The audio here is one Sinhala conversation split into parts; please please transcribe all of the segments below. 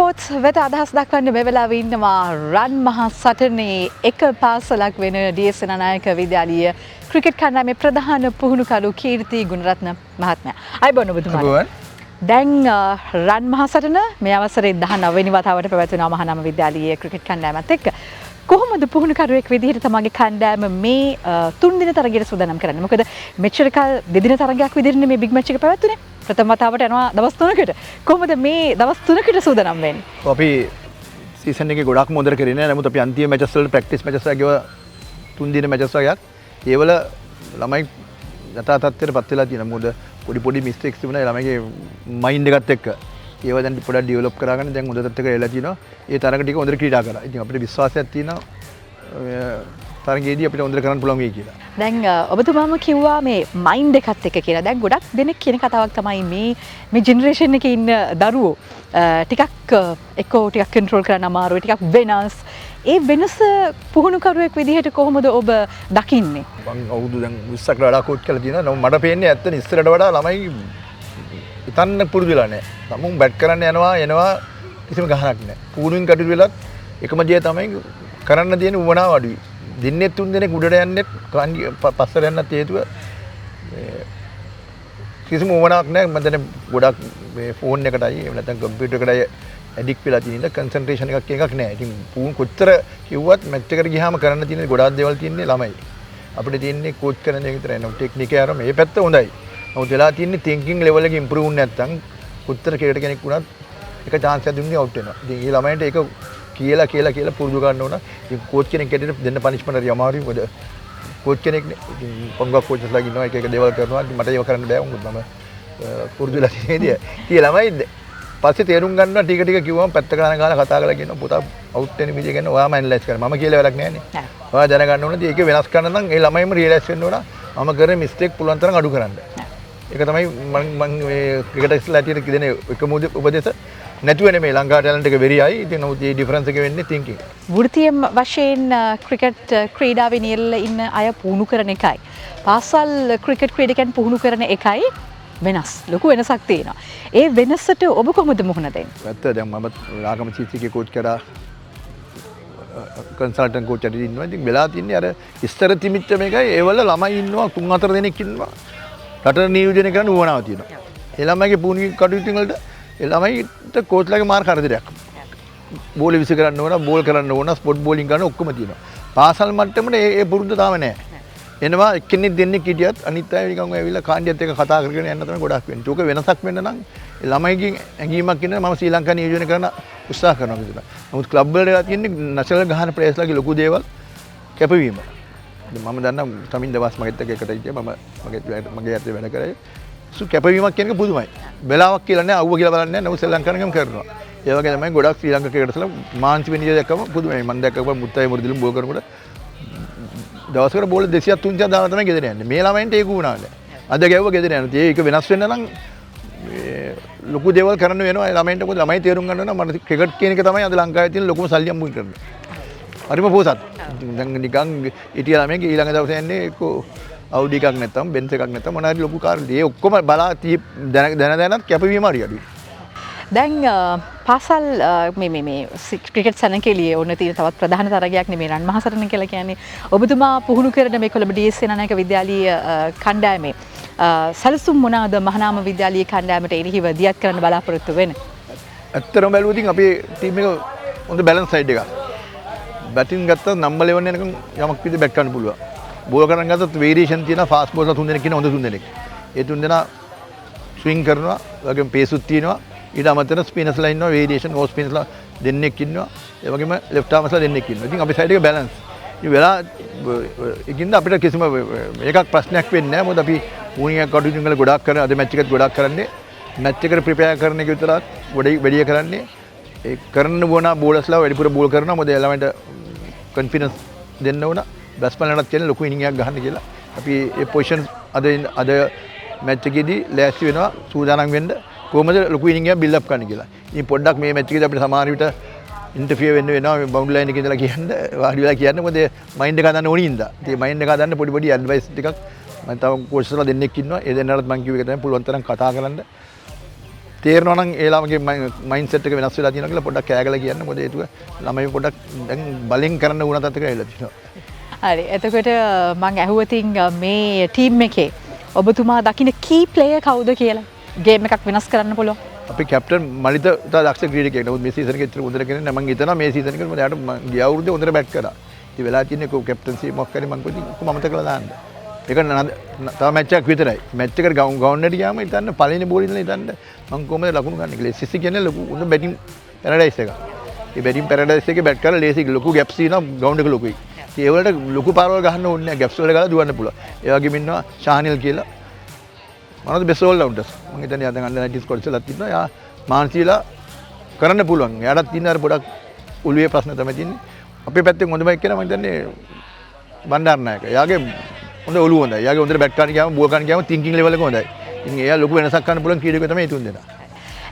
ස්පෝර්ට්ස් වෙත අදහස් දක්වන්න මේ වෙලාවේ ඉන්නවා රන් මහා සටනේ එක පාසලක් වෙන ඩී.එස්. සේනානායක විද්‍යාලීය ක්‍රිකට් කණ්ඩායමේ ප්‍රධාන පුහුණුකරු කීර්ති ගුණරත්න මහත්මයා. අයබෝන් ඔබතුමාට. දැන් රන් මහා සටන මේ අවසරේ 19 වෙනි වතාවට පැවැත්වෙනවා මහානාම විද්‍යාලීය ක්‍රිකට් කණ්ඩායමත් එක්ක. කොහොමද පුහුණුකරුවෙක් විදිහට තමගේ කණ්ඩායම මේ 3 දින තරගයට සූදානම් කරන්නේ? මොකද මෙච්චර කල් දෙදින තරගයක් විදිහට මේ බිග් මැච් එක පැවැත්වුනේ. ප්‍රථම වතාවට යනවා දවස් 3කට. කොහොමද මේ දවස් 3කට සූදානම් වෙන්නේ? අපි සීසන් එකේ ගොඩක්ම හොඳට කරේ නෑ. නමුත් අපි අන්තිම මැචස් වල ප්‍රැක්ටිස් මැචස් වගේ 3 දින මැචස් වගේක් ඒවල ළමයි යථා තත්ත්වයටපත් වෙලා තියෙනවා. මොකද පොඩි මිස්ටේක්ස් තිබුණා ළමයිගේ මයින්ඩ් එකත් එක්ක. ඒවා දැන් පොඩ්ඩක් ඩෙවලොප් කරගෙන දැන් හොඳ තත්ත්වයකට එලා තිනවා. ඒ තරඟ ටික හොඳට ක්‍රීඩා කරා. ඉතින් අපිට විශ්වාසයක් තියෙනවා තරඟයේදී අපිට හොඳට කරන්න පුළුවන් වෙයි කියලා. දැන් ඔබතුමාම කිව්වා මේ මයින්ඩ් එකත් එක්ක කියලා. දැන් ගොඩක් දෙනෙක් කියන කතාවක් තමයි මේ ජෙනරේෂන් එකේ ඉන්න දරුවෝ ටිකක් එක්කෝ ටිකක් කන්ට්‍රෝල් කරන්න අමාරුයි, ටිකක් වෙනස්. ඒ වෙනස පුහුණුකරුවෙක් විදිහට කොහොමද ඔබ දකින්නේ? මම අවුරුදු දැන් 20කට වඩා කෝච් කරලා තියෙනවා. මට පේන්නේ ඇත්තට ඉස්සරට වඩා ළමයි හිතන්න පුරුදු වෙලා නැහැ. තමුන් බැට් කරන්න එනවා කිසිම ගහනක් නැහැ. පුහුණුවෙන් කටයුතු වෙලත් එකම දේ තමයි කරන්න තියෙන උවමනාව අඩුයි. දින්නේ 3 දෙනෙක් උඩට යන්නේ පස්සට යන්නත් හේතුව කිසිම උවමනාවක් නැහැ. මම දැන් ගොඩක් මේ ෆෝන් එකටයි එහෙම නැත්නම් කම්පියුටර් එකටයි ඇඩික්ට් වෙලා තියෙන ඉඳ කන්සන්ට්‍රේෂන් එකක් නැහැ. ඉතින් පුහුණු කොච්චර කිව්වත් මැච් එකට ගියාම කරන්න තියෙන ගොඩාක් දේවල් තියෙන්නේ ළමයි. අපිට තියෙන්නේ කෝච් කරන එක විතරයි. නෝ ටෙක්නික් එක මේ පැත්ත හොඳයි. නමුත් වෙලා තියෙන්නේ තින්කින් ලෙවල් එක ඉම්ප්‍රූව් වුනේ නැත්නම් කොච්චර ක්‍රිකට් කෙනෙක් වුණත් එක chance එකක් දුන්නේ අවුට් වෙනවා. ඉතින් මේ ළමයින්ට ඒක කියලා පුරුදු ගන්න ඕන. ඉතින් කෝච් කෙනෙක් ඇටියට දෙන්න පනිෂ්මන්ට් හරි අමාරුයි. මොකද කෝච් කෙනෙක් නේ. ඉතින් පොංගක් කෝච්ස්ලා ඉන්නවා එක දේවල් කරනවා. මට ඒව කරන්න බෑ. මොකද මම පුරුදුලා තියෙන්නේ. ඉතින් ළමයි පස්සේ තේරුම් ගන්නවා ටික කිව්වම පැත්තක ගාලා කතා කරලා කියනවා පුතා අවුට් වෙන විදිය ගැන ඔයාම ඇනලයිස් කරන්න. මම කියලා වැඩක් නැහැ නේ. ඔයා දැනගන්න ඕනේ. ඒක වෙනස් කරන්න නම් ඒ ළමයිම රියලයිස් වෙන්න ඕන. මම කරේ මිස්ටේක් පුළුවන් තරම් අඩු කරන්න. ඒක තමයි මම මේ ක්‍රිකටර්ස්ලා ඇටියට දෙන එකම උපදේශ. නැතුව නෙමෙයි ලංකා ටැලන්ට් එක වෙරියයි. ඉතින් නමුත් මේ ඩිෆරන්ස් එක වෙන්නේ තින්කින්. වෘත්තීය වශයෙන් ක්‍රිකට් ක්‍රීඩාවේ නියැලලා ඉන්න අය පුහුණු කරන එකයි. පාසල් ක්‍රිකට් ක්‍රීඩකයන් පුහුණු කරන එකයි වෙනස්. ලොකු වෙනසක් තියෙනවා. ඒ වෙනසට ඔබ කොහොමද මුහුණ දෙන්නේ? ඇත්ත දැන් මම රාගම චීචිගේ කෝච් කරා කන්සල්ටන්ට් කෝච් ඇටි ඉන්නවා. ඉතින් වෙලා තින්නේ අර ඉස්තර තිමිච්ච මේකයි ඒවල ළමයි ඉන්නවා 3-4 දෙනෙක් ඉන්නවා. රටට නියෝජනය කරන්න උවමනාවක් තියෙනවා. ඒ ළමයිගේ පුහුණු කටයුතු වලට ඒ ළමයිට කෝච්ලාගේ මාර්ක හරිදයක්. බෝල් විසි කරන්න ඕන, බෝල් කරන්න ඕන, ස්පොට් බෝලින් කරන්න ඔක්කොම තියෙනවා. පාසල් මට්ටමට ඒ පුරුද්ද තාම නැහැ. එනවා එක්කෙනෙක් දෙන්නෙක් හිටියත් අනිත් අය නිකන් ඇවිල්ලා කාණ්ඩියත් එක්ක කතා කරගෙන යන්න තමයි ගොඩක් වෙන්නේ. ඒක වෙනසක් වෙන්න නම් ළමයිගෙන් ඇඟීමක් ඉන්න මම ශ්‍රී ලංකාව නියෝජනය කරන උත්සාහ කරනවා කියලා. නමුත් ක්ලබ් වලට තියෙන්නේ නැෂනල් ගහන ප්ලේයර්ස්ලාගේ ලොකු දේවල් කැපවීම. මම දන්නා තමින් දවස් මගෙත් එක්ක එකට ඉන්නේ මගේ ඇත්තේ වැඩ කරේ. කැපවීමක් කියන එක පුදුමයි. වෙලාවක් කියලා නෑ, අවුව කියලා බලන්නේ නෑ. නමුත් ශ්‍රී ලංකාවකම කරනවා. ඒ වගේ තමයි ගොඩක් ශ්‍රී ලංකා ක්‍රිකටර්ස්ලා මාන්සි වෙනිය දැක්කම පුදුමයි. මම දැක්කම මුත්තයි මුරුදිලුම් බෝල් කරනකොට දවසකට බෝල් 200ක් 300ක් දාලා තමයි ගෙදර යන්නේ. මේ ළමයින්ට ඒක වුණා නෑ. අද ගැව්ව ගෙදර යනවා. ඒක වෙනස් වෙන්න නම් ලොකු දේවල් කරන්න වෙනවා. ඒ ළමයින්ට මොකද ළමයි තේරුම් ගන්න ඕන මම ක්‍රිකට් කියන එක තමයි අද ලංකාවේ තියෙන ලොකුම සල්ලි අම්බුන් කරන්නේ. හරිම පොසත්. දැන් නිකන් ඉටිය ළමයින්ගේ ඊළඟ දවසේ යන්නේ එක්ක අවුඩි එකක් නැත්තම් බෙන්ස් එකක් නැත්තම් මොනවා හරි ලොකු කාර්. ඒ ඔක්කොම බලා දැනත් කැපවීම හරි අඩුයි. දැන් පාසල් මේ ක්‍රිකට් සැනකෙළියේ ඔන්න තියෙන තවත් ප්‍රධාන තරගයක් නෙමෙයි රන් මහා සටන කියලා කියන්නේ. ඔබතුමා පුහුණු කරන මේ කොළඹ ඩී.එස්. සේනානායක විද්‍යාලීය කණ්ඩායමේ සැලසුම් මොනවාද මහානාම විද්‍යාලීය කණ්ඩායමට එරෙහිව දියත් කරන්න බලාපොරොත්තු වෙන්නේ? ඇත්තටම බැලුවොත් අපේ ටීම් එක හොඳ බැලන්ස් සයිඩ් එකක්. බැටින් ගත්තත් නම්බර් 11 එනකම් යමක් විදිහට බැක් කරන්න පුළුවන්. බෝල් කරන් ගත්තත් වේරියේෂන් තියෙනවා. ෆාස්ට් බෝල්ලා 3 දෙනෙක් ඉන්න හොඳ 3 දෙනෙක්. ඒ 3 දෙනා ස්විං කරනවා. වගේම පේසුත් තියෙනවා. ඊට අමතරව ස්පිනර්ස්ලා ඉන්නවා. වේරියේෂන් ඕෆ් ස්පිනර්ස්ලා දෙන්නෙක් ඉන්නවා. ඒ වගේම ලෙෆ්ට් ආර්මර්ස්ලා දෙන්නෙක් ඉන්නවා. ඉතින් අපේ සයිඩ් එක බැලන්ස්. ඉතින් වෙලා ඒකින්ද අපිට කිසිම එකක් ප්‍රශ්නයක් වෙන්නේ නැහැ. මොකද අපි වුණියක් කටයුතු වල ගොඩක් කරන අද මැච් එකත් ගොඩක් කරන්නේ මැච් එකට ප්‍රිපෙයාර් කරන එක විතරක් වැඩි කරන්නේ. ඒ කරන්න ඕන බෝලර්ස්ලා වැඩිපුර බෝල් කරනවා. මොකද ළමයින්ට කොන්ෆිඩන්ස් දෙන්න ඕන. බැට්ස්මන්ලටත් කියන ලොකු ඉනිං එකක් ගහන්න කියලා. අපි ඒ පොසිෂන් අද මැච් එකේදී ලෑස්ති වෙනවා සූදානම් වෙන්න. කොහොමද ලොකු ඉනිං එකක් බිල්ඩ් අප් කරන්න කියලා. ඉතින් පොඩ්ඩක් මේ මැච් එකේදී අපිට සමහර විට ඉන්ටර්ෆියර් වෙන්න වෙනවා මේ බවුන්ඩරි ලයින් එකේ ඉඳලා කියන්න වාඩි වෙලා කියන්න. මොකද මයින්ඩ් එක හදන්න ඕනින් ඉඳලා. ඉතින් මයින්ඩ් එක හදන්න පොඩි ඇඩ්වයිස් ටිකක් මම තව කෝච්ස්ලා දෙන්නෙක් ඉන්නවා. ඒ දෙන්නාලත් මම කිව්ව එක තමයි පුළුවන් තරම් කතා කරන්න. තේරෙනවා නම් ඒ ළමගේ මයින්ඩ් සෙට් එක වෙනස් වෙලා තියෙනවා කියලා පොඩ්ඩක් කෑගලා කියන්න. මොකද හේතුව ළමයි පොඩ්ඩක් දැන් බලෙන් කරන්න උනත් අතක ඇවිල්ලා තියෙනවා. හරි. එතකොට මම ඇහුවතින් මේ ටීම් එකේ ඔබතුමා දකින්න කී ප්ලේයර් කවුද කියලා ගේම් එකක් වෙනස් කරන්න පුළුවන්. අපි කැප්ටන් මලිත දක්ෂ ක්‍රීඩකයෙක්. නමුත් මේ සීසන් එකේ ඉතර හොඳට කෙනෙක් නෑ. මම හිතනවා මේ සීසන් එකේ මොකද යාට ගිය අවුරුද්දේ හොඳට බැට් කරා. ඉතින් වෙලා තියෙන්නේ කැප්ටන්සි මොකක් කරේ මම කොහොමද මමත කළා දාන්න. ඒක තව මැච් එකක් විතරයි. මැච් එකට ගවුන්ඩ් එකට ගියාම හිතන්න පළවෙනි බෝල් ඉඳලා හිතන්න මම කොහොමද ලකුණු ගන්න කියලා. සිසි කියන්නේ ලොකු උන බැටින් පැරඩයිස් එක. ඒ බැටින් පැරඩයිස් එකේ බැට් කරලා ලේසි ලොකු ගැප්ස් තියෙනවා ග්‍රවුන්ඩ් එක ලොකුයි. ඉතින් ඒ වලට ලොකු පාරවල් ගහන්න ඕනේ නැහැ. ගැප්ස් වල ගාලා දුවන්න පුළුවන්. ඒ වගේම ඉන්නවා ශානිල් කියලා. මොනවද බෙස්ට් ඕල් රවුන්ඩර්ස්. මම හිතන්නේ යා දැන් අnder 19 ස්කෝඩ් එකලත් ඉන්නවා. යා මාන්සිලා කරන්න පුළුවන්. එයාටත් තියෙන අර පොඩක් උළුවේ ප්‍රශ්න තමයි තියෙන්නේ. අපේ පැත්තෙන් හොඳම එක්කෙනා මම හිතන්නේ බණ්ඩාරනායක. එයාගේ හොඳ ඔළුව හොඳයි. එයාගේ හොඳට බැට් කරන්න ගියාම බෝල් කරන්න ගියාම තින්කින් ලෙවල් එක හොඳයි. ඉතින් එයා ලොකු වෙනසක් කරන්න පුළුවන් ක්‍රීඩකයෙක් තමයි ඒ තුන් දෙනා.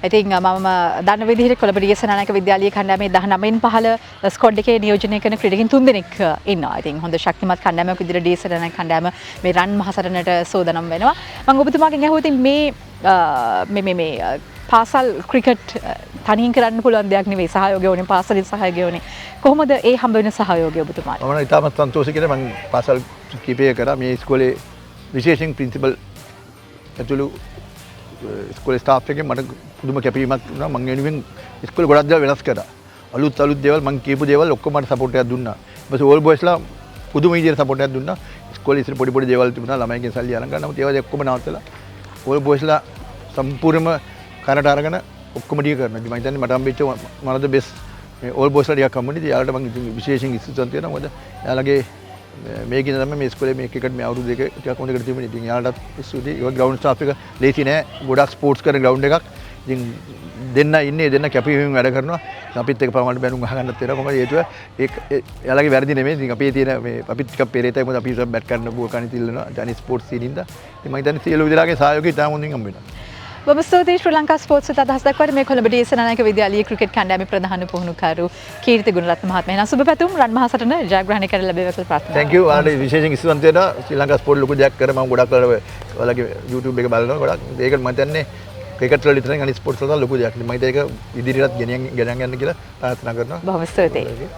ඉතින් මම දන්න විදිහට කොළඹ ඩීඑස්-නායක විද්‍යාලීය කණ්ඩායමේ 19න් 15 ස්ක්වොඩ් එකේ නියෝජනය කරන ක්‍රීඩකින් 3 දෙනෙක් ඉන්නවා. ඉතින් හොඳ ශක්තිමත් කණ්ඩායමක් විදිහට ඩීඑස්-නායක කණ්ඩායම මේ රන් මහසටනට සූදානම් වෙනවා. මම ඔබතුමාගෙන් අහුවා ඉතින් මේ පාසල් ක්‍රිකට් තනියෙන් කරන්න පුළුවන් දෙයක් නෙවෙයි. සහයෝගය ඕනේ, පාසලින් සහයෝගය ඕනේ. කොහොමද ඒ හම්බ වෙන සහයෝගය ඔබතුමාට? මම ඉතාමත් සන්තෝෂයි කියලා මම පාසල් කීපය කරා. මේ ඉස්කෝලේ විශේෂයෙන් ප්‍රින්සිපල් ඇතුළු ඉස්කෝලේ ස්ටාෆ් එකෙන් මට පුදුම කැපවීමක් වුණා. මම වෙනුවෙන් ඉස්කෝලේ ගොඩක් දේවල් වෙනස් කරා. අලුත් දේවල් මම කියපු දේවල් ඔක්කොම මට සපෝට් එකක් දුන්නා. ඊපස්සේ ඕල් බොයිස්ලා පුදුම විදියට සපෝට් එකක් දුන්නා. ඉස්කෝලේ ඉතින් පොඩි දේවල් තිබුණා ළමයිගෙන් සල්ලි අරන් ගන්න. නමුත් ඒවා ඔක්කොම නවත්තලා ඕල් බොයිස්ලා සම්පූර්ණයෙන්ම කරට අරගෙන ඔක්කොම ඩිය කරනවා. ඉතින් මම හිතන්නේ මට හම්බෙච්ච one of the best මේ ඕල් බොයිස්ලා ටිකක් හම්බුනේ. ඉතින් යාළුවට මම විශේෂයෙන් ස්තුතිවන්ත වෙනවා. මොකද යාළුවගේ මේකින් තමයි මේ ඉස්කෝලේ මේ ක්‍රිකට් මේ අවුරුදු දෙක ටිකක් හොඳකට තිබුණේ. ඉතින් යාළුවටත් ස්තුතියි. ඒක ග්‍රවුන්ඩ් ස්ටාෆ් එක ලේසි නෑ. ගොඩක් ස්පෝර්ට්ස් කරන ග්‍රවුන්ඩ් එකක්. ඉතින් දෙන්න ඉන්නේ දෙන්න කැපවීමෙන් වැඩ කරනවා. අපිත් එක්ක පරමාණු බැනුම් අහගන්නත් වෙනවා. මොකද හේතුව ඒක එයාලගේ වැරදි නෙමෙයි. ඉතින් අපේ තියෙන මේ අපි ටිකක් පෙරේතයි. මොකද අපි බැට් කරන බෝල් කණි තිල්ලනවා. ජනි ස්පෝර්ට්ස් සීනින්ද. ඉතින් මම හිතන්නේ සියලු විදිහටගේ සහයෝගය ඉතාම හොඳින් හම්බ වෙනවා. බොහොම ස්තුතියි ශ්‍රී ලංකා ස්පෝර්ට්ස් වලට අදහස් දක්වන්න මේ කොළඹ ඩීඑස්-නායක විද්‍යාලීය ක්‍රිකට් කණ්ඩායමේ ප්‍රධාන පුහුණුකරු කීර්ති ගුණරත්න මහත්මයා. එහෙනම් සුබ පැතුම් රන් මහසටන ජයග්‍රහණය කරලා ලැබේවා කියලා ප්‍රාර්ථනා කරනවා. thank you. ආරේ විශේෂයෙන් ස්තුතිවන්ත වෙනවා. ශ්‍රී ලංකා ස්පෝර්ට් ලොකු දෙයක් කර මම ගොඩක් ඔයාලගේ YouTube එක බලනවා ගොඩක්. ඒකට මම හිතන්නේ ක්‍රිකට් වල විතරයි අනිත් ස්පෝර්ට්ස් වල ලොකු දෙයක්. මම ඒක ඉදිරියටත් ගෙනියන් යන්න කියලා ප්‍රාර්ථනා කරනවා. බොහොම ස්තුතියි.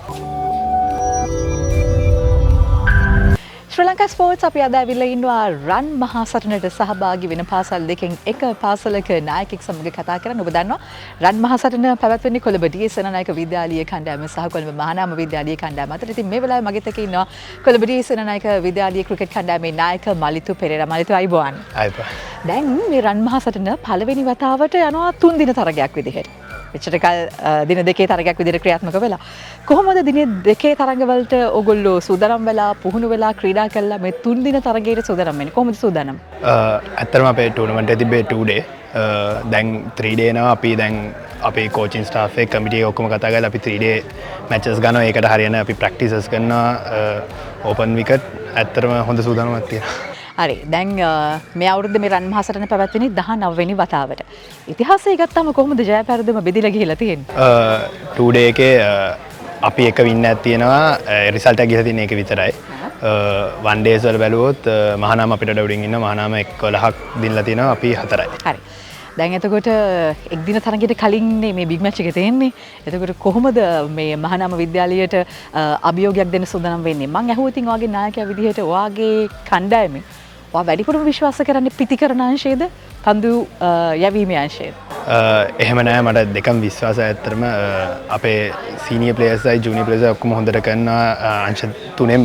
ශ්‍රී ලංකා ස්පෝර්ට්ස් අපි අද ඇවිල්ලා ඉන්නවා රන් මහසටනට සහභාගී වෙන පාසල් දෙකෙන් එක පාසලක නායකයෙක් සමග කතා කරන්න. ඔබ දන්නවා රන් මහසටන පැවැත්වෙන්නේ කොළඹ ඩීඑස්-නායක විද්‍යාලීය කණ්ඩායම සහ කොළඹ මහානාම විද්‍යාලීය කණ්ඩායම අතර. ඉතින් මේ වෙලාවේ මගෙත් එක්ක ඉන්නවා කොළඹ ඩීඑස්-නායක විද්‍යාලීය ක්‍රිකට් කණ්ඩායමේ නායක මලිතු පෙරේරා. මලිතු අයිබෝන්. අයිබෝන්. දැන් මේ රන් මහසටන පළවෙනි වතාවට යනවා 3 දින තරගයක් විදිහට. මෙච්චර කල් දින දෙකේ තරගයක් විදිහට ක්‍රියාත්මක වෙලා. කොහොමද දින දෙකේ තරගවලට ඔයගොල්ලෝ සූදානම් වෙලා පුහුණු වෙලා ක්‍රීඩා කළා මේ 3 දින තරගයට සූදානම් වෙන්නේ? කොහොමද සූදානම්? ඇත්තටම අපේ ටූර්නමන්ට් එක තිබ්බේ 2 day. දැන් 3 day නවා අපි දැන් අපේ කෝචින් ස්ටාෆ් එක කමිටි එක ඔක්කොම කතා කරලා අපි 3 day මැචස් ගන්නවා. ඒකට හරියන අපි ප්‍රැක්ටිසස් කරනවා. ඕපන් විකට් ඇත්තටම හොඳ සූදානමක් තියෙනවා. හරි. දැන් මේ අවුරුද්දේ මේ රන් මහසටන පැවැත්වෙන්නේ 19 වෙනි වතාවට. ඉතිහාසය ගත්තාම කොහොමද ජය පෙරදෙම බෙදිලා ගිහිලා තියෙන්නේ? 2 day එකේ අපි එක වින්න එකක් තියෙනවා. රිසල්ට් එක ගිහලා තියෙන එක විතරයි. 1 days වල බැලුවොත් මහානාම අපිට ඩවුඩින් ඉන්න මහානාම 11ක් දිනලා තියෙනවා. අපි 4යි. හරි. දැන් එතකොට එක් දින තරගයට කලින් මේ බිග් මැච් එක තියෙන්නේ. එතකොට කොහොමද මේ මහානාම විද්‍යාලයට අභියෝගයක් දෙන්න සූදානම් වෙන්නේ? මම ඇහුවා ඉතින් ඔයාගේ නායකයා විදිහට ඔයාගේ කණ්ඩායමේ ඔයා වැඩිපුරම විශ්වාස කරන්නේ පිතිකරන අංශයේද පන්දු යැවීමේ අංශයේද? එහෙම නෑ, මට දෙකම විශ්වාසයි. ඇත්තටම අපේ සීනියර් ප්ලේයර්ස්යි ජූනියර් ප්ලේයර්ස්යි ඔක්කොම හොඳට කරන අංශ තුනෙන්ම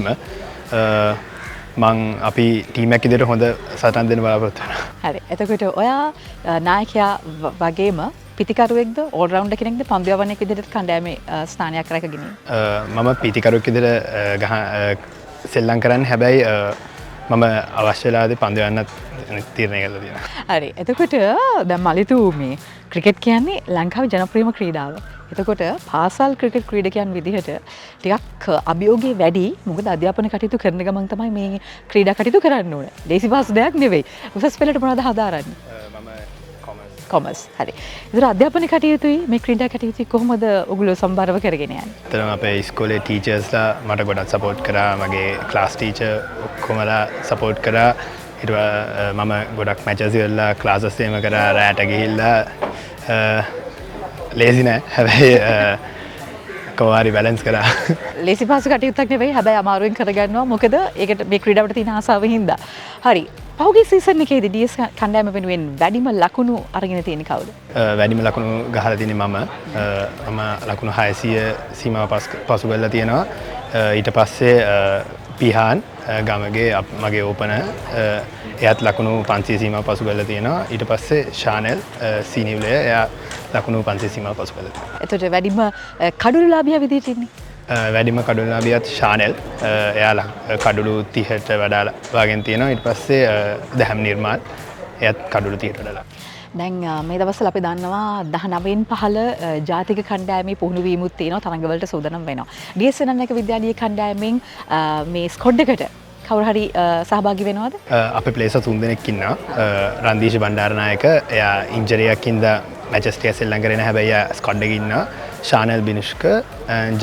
මං අපි ටීම් එකක් විදිහට හොඳ සටන් දෙන්න බලාපොරොත්තු වෙනවා. හරි. එතකොට ඔයා නායකයා වගේම පිතිකරුවෙක්ද ඕල් රවුන්ඩර් කෙනෙක්ද පන්දු යවන්නෙක් විදිහට කණ්ඩායමේ ස්ථානයක් රැකගෙන ඉන්නේ? මම පිතිකරුවෙක් විදිහට සෙල්ලම් කරන්නේ. හැබැයි මම අවශ්‍ය වෙලාවදී පන්දු යන්නත් තීරණය කරලා තියෙනවා. හරි. එතකොට දැන් මලිතු මේ ක්‍රිකට් කියන්නේ ලංකාවේ ජනප්‍රියම ක්‍රීඩාව. එතකොට පාසල් ක්‍රිකට් ක්‍රීඩකයන් විදිහට ටිකක් අභියෝගය වැඩි. මොකද අධ්‍යාපන කටයුතු කරන ගමන් තමයි මේ ක්‍රීඩා කටයුතු කරන්න ඕන. ලේසි පහසු දෙයක් නෙවෙයි. උසස් පෙළට මොනවද හදාරන්නේ? කොමර්ස්. හරි. ඒතර අධ්‍යාපන කටයුතුයි මේ ක්‍රීඩා කටයුතුයි කොහොමද ඔයගොල්ලෝ සම්බරව කරගෙන යන්නේ? ඇත්තටම අපේ ඉස්කෝලේ ටීචර්ස්ලා මට ගොඩක් සපෝට් කරා. මගේ ක්ලාස් ටීචර් ඔක්කොමලා සපෝට් කරා. මම ගොඩක් මැචස් වල ක්ලාසස් එහෙම කරා. රැට ගිහිල්ලා ලේසි නෑ හැබැයි කවාරි බැලන්ස් කරා ලේසි පහසු කටයුත්තක් නෙවෙයි හැබැයි අමාරුවෙන් කරගන්නවා මොකද ඒකට මේ ක්‍රීඩාවට තියෙන ආසාව හින්දා. හරි. පහුගිය සීසන් එකේදී DS කණ්ඩායම වෙනුවෙන් වැඩිම ලකුණු අරගෙන තියෙන කවුද? වැඩිම ලකුණු ගහලා තියෙන්නේ මම ලකුණු 600 සීමාව පසු කරලා තියෙනවා. ඊට පස්සේ පිහාන් ගමගේ මගේ ඕපන එයාත් ලකුණු 500 සීමාව පසු කරලා තියෙනවා. ඊට පස්සේ ෂානෙල් සීනිව්ලය එයා ලකුණු 500 සීමාව පසු කරලා තියෙනවා. එතකොට වැඩිම කඩුළුලාභියා විදිහට ඉන්නේ. වැඩිම කඩුළුලාභියාත් ෂානෙල් එයා කඩුළු 30ට වඩා වාගෙන තියෙනවා. ඊට පස්සේ දැහැම් නිර්මාල් එයාත් කඩුළු 30ට වඩා. දැන් මේ දවස්වල අපි දන්නවා 19න් 15 ජාතික කණ්ඩායමේ පුහුණු වීමුත් තියෙනවා තරඟවලට සූදානම් වෙනවා. DS නන්නක විද්‍යාලීය කණ්ඩායමෙන් මේ ස්කොඩ් එකට කවුරු හරි සහභාගී වෙනවද? අපේ ප්ලේයර්ස් 3 දෙනෙක් ඉන්නවා. රන්දීෂ් බණ්ඩාරනායක එයා ඉන්ජරියක් හින්දා මැචස් ටික සෙල්ලම් කරේ නැහැ. හැබැයි එයා ස්කොඩ් එකේ ඉන්නවා. ශානල් බිනුෂ්ක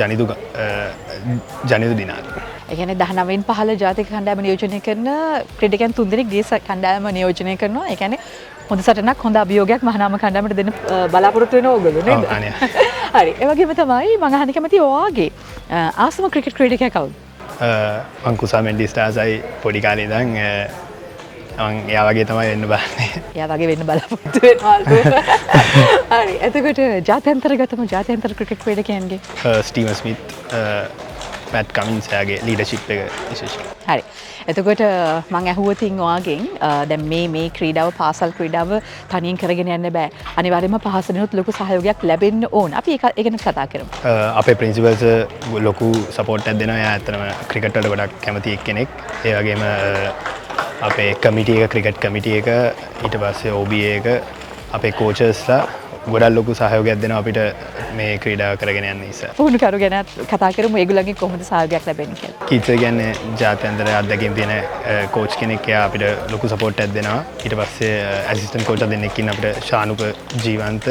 ජනිදු දිනාර. ඒ කියන්නේ 19න් 15 ජාතික කණ්ඩායම නියෝජනය කරන ක්‍රීඩකයන් 3 දෙනෙක් DS කණ්ඩායම නියෝජනය කරනවා. ඒ කියන්නේ හොඳ සටනක් හොඳ අභියෝගයක් මහානාම කණ්ඩායමට දෙන්න බලාපොරොත්තු වෙන ඕගොල්ලෝ නේද? හරි. ඒ වගේම තමයි මම අහන්න කැමති ඔයාගේ ආසම ක්‍රිකට් ක්‍රීඩකයා කවුද? මං කුසා මෙන්ඩි ස්ටාර්සයි පොඩි කාලේ ඉඳන් මං එයා වගේ තමයි වෙන්න බලන්නේ. එයා වගේ වෙන්න බලාපොරොත්තු වෙනවලු. හරි. එතකොට ජාත්‍යන්තරගතම ජාත්‍යන්තර ක්‍රිකට් ක්‍රීඩකයන්ගේ ස්ටීවන් ස්මිත් මැට් කමින්ස් යාගේ ලීඩර්ෂිප් එක විශේෂයි. හරි. එතකොට මං ඇහුවතින් ඔයාගෙන් දැන් මේ ක්‍රීඩාව පාසල් ක්‍රීඩාව තනියෙන් කරගෙන යන්න බෑ. අනිවාර්යයෙන්ම පහසුනොත් ලොකු සහයෝගයක් ලැබෙන්න ඕන. අපි ඒක ගැන කතා කරමු. අපේ ප්‍රින්සිපල්ස් ලොකු සපෝට් එකක් දෙනවා. එයා ඇත්තටම ක්‍රිකට් වලට ගොඩක් කැමති එක්කෙනෙක්. ඒ වගේම අපේ කමිටි එක ක්‍රිකට් කමිටි එක ඊට පස්සේ OBA එක අපේ කෝචර්ස්ලා ගොඩක් ලොකු සහයෝගයක් දෙනවා අපිට මේ ක්‍රීඩාව කරගෙන යන්න ඉස්සර. පුහුණුකරු ගැන කතා කරමු. ඒගොල්ලන්ගෙන් කොහොමද සහයෝගයක් ලැබෙන්නේ කියලා. කීට්ස් කියන්නේ ජාත්‍යන්තර අත්දැකීම් තියෙන කෝච් කෙනෙක්. එයා අපිට ලොකු සපෝට් එකක් දෙනවා. ඊට පස්සේ ඇසිස්ටන්ට් කෝච් දෙන්නෙක් ඉන්න අපිට ශානුක ජීවන්ත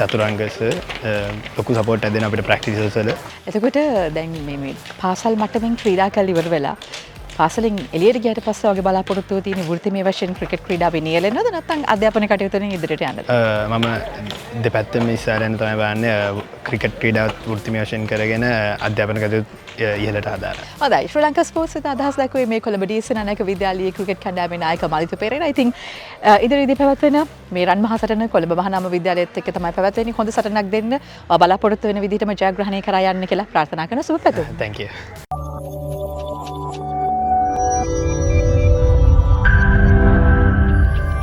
චතුරංගස ලොකු සපෝට් එකක් දෙනවා අපිට ප්‍රැක්ටිසස් වල. එතකොට දැන් මේ පාසල් මට්ටමින් ක්‍රීඩා කරලා ඉවර වෙලා පාසලෙන් එළියට ගියට පස්සේ වගේ බලාපොරොත්තු තියෙන වෘත්තිමය වශයෙන් ක්‍රිකට් ක්‍රීඩාවේ නියැලෙනවද නැත්නම් අධ්‍යාපන කටයුතු වලින් ඉදිරියට යන්නද? මම දෙපැත්තම ඉස්සරහට යන තමයි බලන්නේ. ක්‍රිකට් ක්‍රීඩාව වෘත්තිමය වශයෙන් කරගෙන අධ්‍යාපන කටයුතු ඉහළට හදාගන්න. හොඳයි. ශ්‍රී ලංකා ස්පෝර්ට්ස් වෙත අදහස් දක්වුවේ මේ කොළඹ DS නන්නක විද්‍යාලීය ක්‍රිකට් කණ්ඩායමේ නායක මලිතු පෙරේරා. ඉතින් ඉදිරියේදී පැවැත්වෙන මේ රන් මහා සටන කොළඹ මහානාම විද්‍යාලයත් එක්ක තමයි පැවැත්වෙන්නේ. හොඳ සටනක් දෙන්න බලාපොරොත්තු වෙන විදිහටම ජයග්‍රහණය කරා යන්න කියලා ප්‍රාර්ථනා කරන සුබ පැතුම්. Thank you.